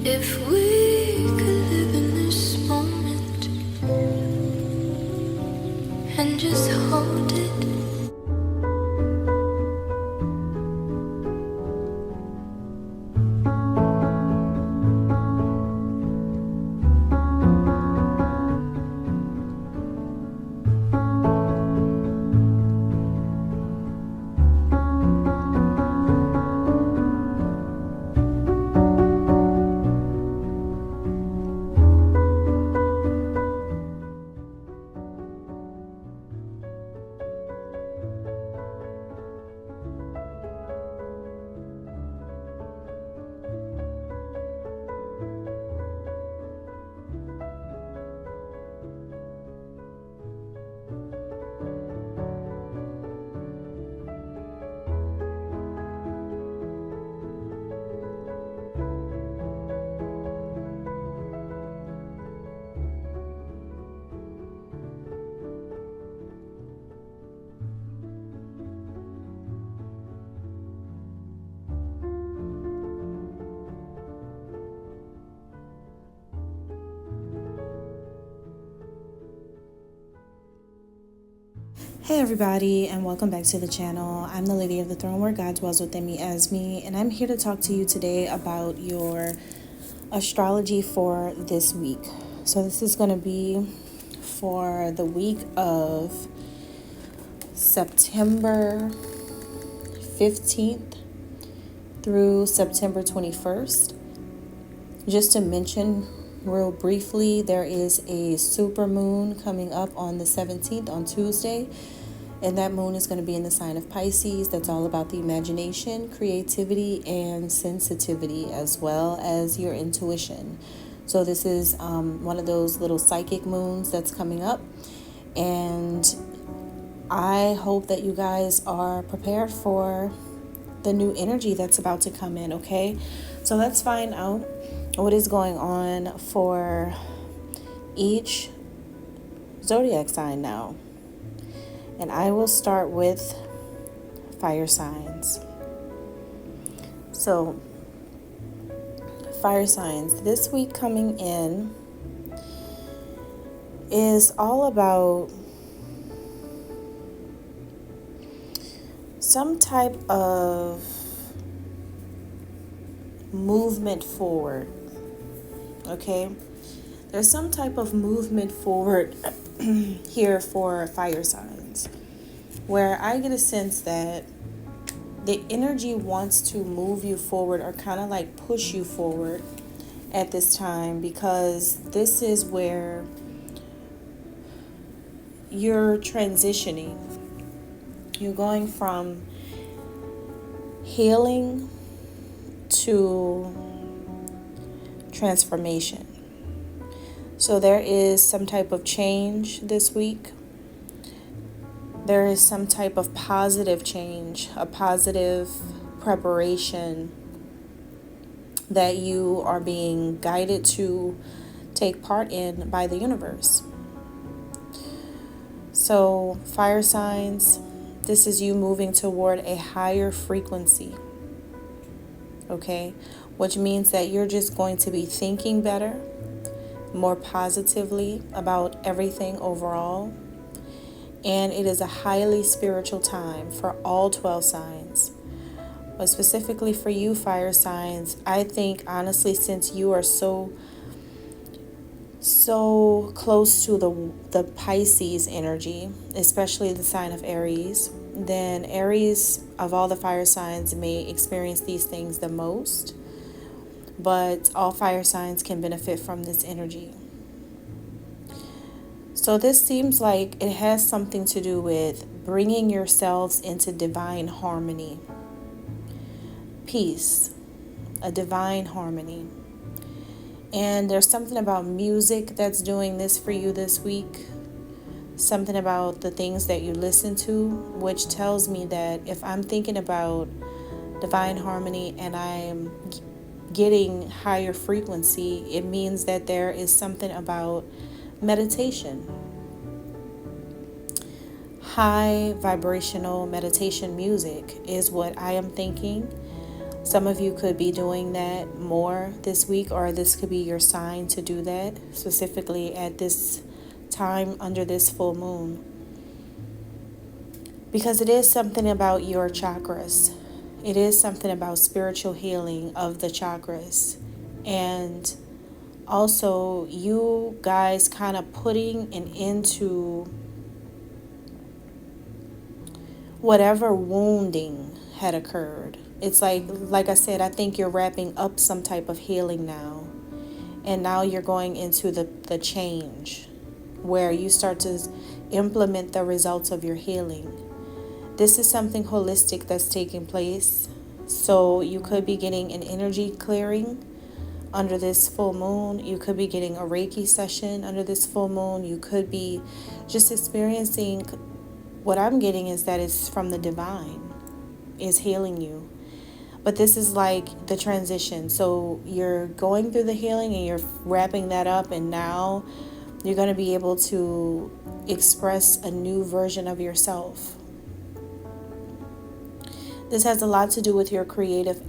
If we could live in this moment and just hold it. Hey everybody, and welcome back to the channel. I'm the Lady of the Throne, where God dwells within me as me, and I'm here to talk to you today about your astrology for this week. So this is going to be for the week of September 15th through September 21st. Just to mention real briefly, there is a super moon coming up on the 17th on Tuesday, and that moon is going to be in the sign of Pisces. That's all about the imagination, creativity, and sensitivity, as well as your intuition. So this is one of those little psychic moons that's coming up, and I hope that you guys are prepared for the new energy that's about to come in, okay? So let's find out what is going on for each zodiac sign now. And I will start with fire signs. So, fire signs, this week coming in is all about some type of movement forward. Okay, there's some type of movement forward here for fire signs, where I get a sense that the energy wants to move you forward, or kind of like push you forward at this time, because this is where you're transitioning. You're going from healing to transformation. So there is some type of change this week. There is some type of positive change, a positive preparation that you are being guided to take part in by the universe. So fire signs, this is you moving toward a higher frequency. Okay, which means that you're just going to be thinking better, more positively about everything overall. And it is a highly spiritual time for all 12 signs. But specifically for you, fire signs, I think honestly, since you are so close to the Pisces energy, especially the sign of Aries, then Aries, of all the fire signs, may experience these things the most. But all fire signs can benefit from this energy. So this seems like it has something to do with bringing yourselves into divine harmony, peace, a divine harmony. And there's something about music that's doing this for you this week. Something about the things that you listen to, which tells me that if I'm thinking about divine harmony and I'm getting higher frequency, it means that there is something about meditation. High vibrational meditation music is what I am thinking Some of you could be doing that more this week, or this could be your sign to do that, specifically at this time under this full moon. Because it is something about your chakras. It is something about spiritual healing of the chakras. And also you guys kind of putting an end to whatever wounding had occurred. It's like I said, I think you're wrapping up some type of healing now. And now you're going into the change where you start to implement the results of your healing. This is something holistic that's taking place. So you could be getting an energy clearing under this full moon. You could be getting a Reiki session under this full moon. You could be just experiencing, what I'm getting is that it's from the divine, is healing you. But this is like the transition. So you're going through the healing and you're wrapping that up, and now you're going to be able to express a new version of yourself. This has a lot to do with your creative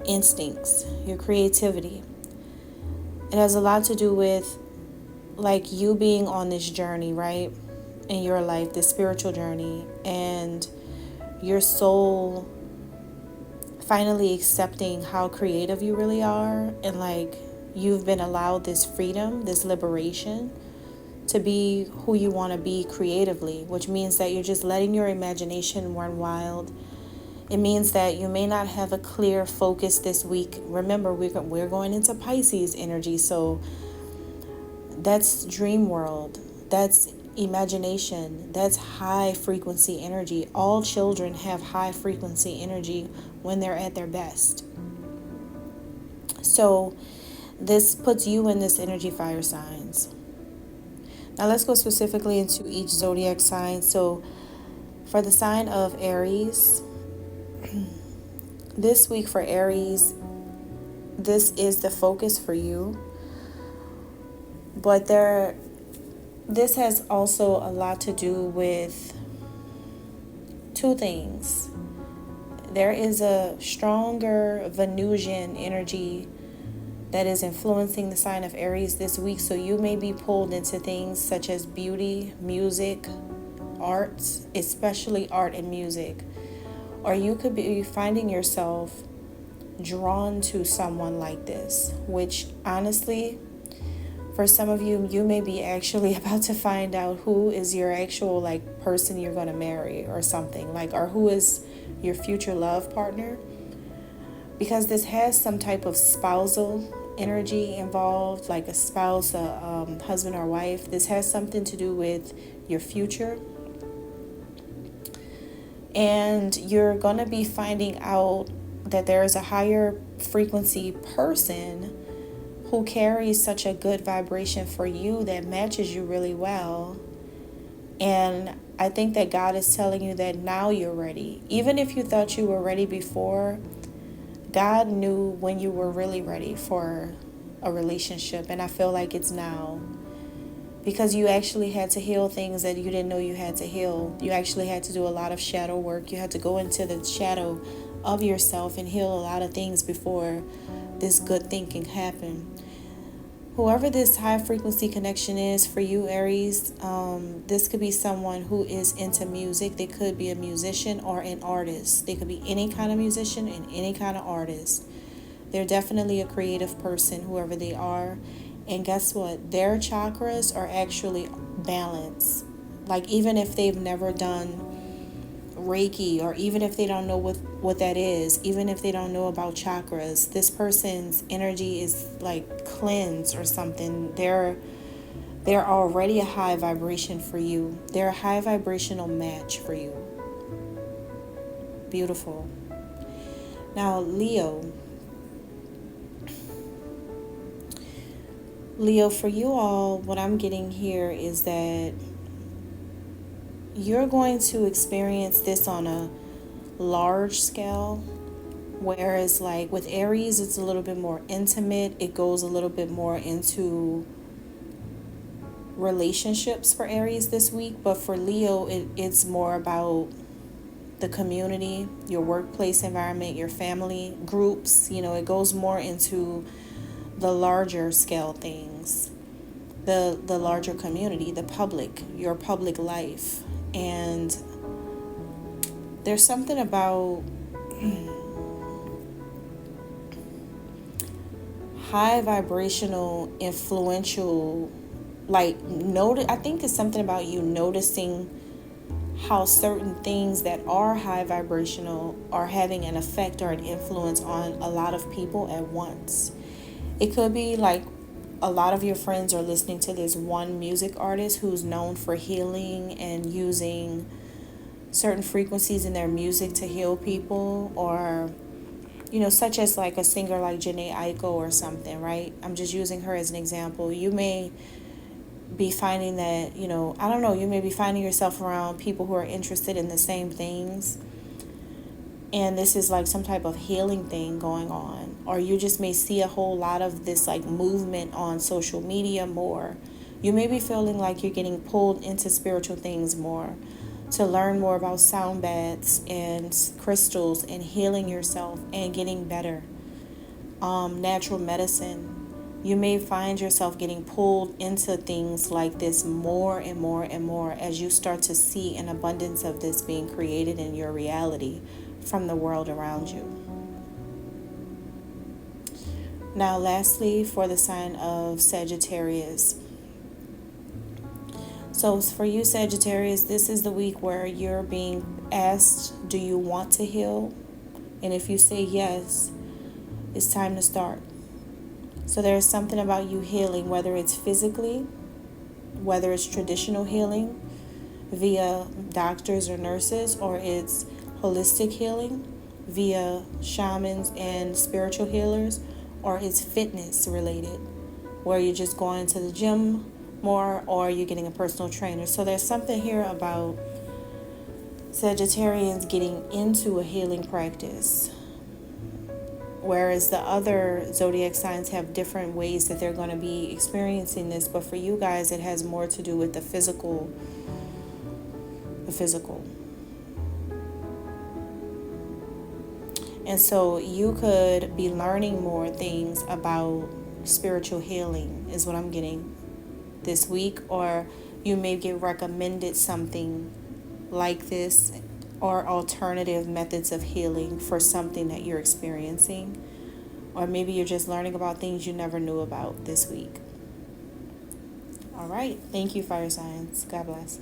instincts, your creativity. It has a lot to do with like you being on this journey, right? In your life, this spiritual journey, and your soul finally accepting how creative you really are, and like you've been allowed this freedom, this liberation to be who you want to be creatively, which means that you're just letting your imagination run wild. It means that you may not have a clear focus this week. Remember, we're going into Pisces energy, so that's dream world, that's imagination, that's high frequency energy. All children have high frequency energy when they're at their best. So this puts you in this energy, fire signs. Now let's go specifically into each zodiac sign. So for the sign of Aries, this week for Aries, this is the focus for you. But this has also a lot to do with two things. There is a stronger Venusian energy that is influencing the sign of Aries this week. So you may be pulled into things such as beauty, music, arts, especially art and music. Or you could be finding yourself drawn to someone like this, which honestly, for some of you, you may be actually about to find out who is your actual like person you're going to marry or something, like, or who is your future love partner, because this has some type of spousal energy involved, like a spouse, a husband or wife. This has something to do with your future. And you're going to be finding out that there is a higher frequency person who carries such a good vibration for you that matches you really well. And I think that God is telling you that now you're ready. Even if you thought you were ready before, God knew when you were really ready for a relationship. And I feel like it's now. Because you actually had to heal things that you didn't know you had to heal. You actually had to do a lot of shadow work. You had to go into the shadow of yourself and heal a lot of things before this good thinking happened. Whoever this high frequency connection is for you, Aries, this could be someone who is into music. They could be a musician or an artist. They could be any kind of musician and any kind of artist. They're definitely a creative person, whoever they are. And guess what? Their chakras are actually balanced. Like, even if they've never done Reiki, or even if they don't know what that is, even if they don't know about chakras, this person's energy is like cleansed or something. They're already a high vibration for you. They're a high vibrational match for you. Beautiful. Now, Leo, for you all, what I'm getting here is that you're going to experience this on a large scale, whereas like with Aries, it's a little bit more intimate. It goes a little bit more into relationships for Aries this week. But for Leo, it's more about the community, your workplace environment, your family, groups. It goes more into the larger scale things, the larger community, the public, your public life. And there's something about high vibrational, influential, I think it's something about you noticing how certain things that are high vibrational are having an effect or an influence on a lot of people at once. It could be like a lot of your friends are listening to this one music artist who's known for healing and using certain frequencies in their music to heal people, or such as like a singer like Janae Aiko or something, right? I'm just using her as an example. You may be finding that, I don't know, you may be finding yourself around people who are interested in the same things. And this is like some type of healing thing going on. Or you just may see a whole lot of this like movement on social media more. You may be feeling like you're getting pulled into spiritual things more, to learn more about sound baths and crystals and healing yourself and getting better. Natural medicine. You may find yourself getting pulled into things like this more and more and more as you start to see an abundance of this being created in your reality from the world around you. Now, lastly, for the sign of Sagittarius. So for you, Sagittarius, this is the week where you're being asked, do you want to heal? And if you say yes, it's time to start. So there's something about you healing, whether it's physically, whether it's traditional healing via doctors or nurses, or it's holistic healing via shamans and spiritual healers, or it's fitness related, where you're just going to the gym more, or you're getting a personal trainer. So there's something here about Sagittarians getting into a healing practice, whereas the other zodiac signs have different ways that they're going to be experiencing this. But for you guys, it has more to do with the physical. And so you could be learning more things about spiritual healing is what I'm getting this week, or you may get recommended something like this, or alternative methods of healing for something that you're experiencing, or maybe you're just learning about things you never knew about this week. All right, thank you, fire signs. God bless.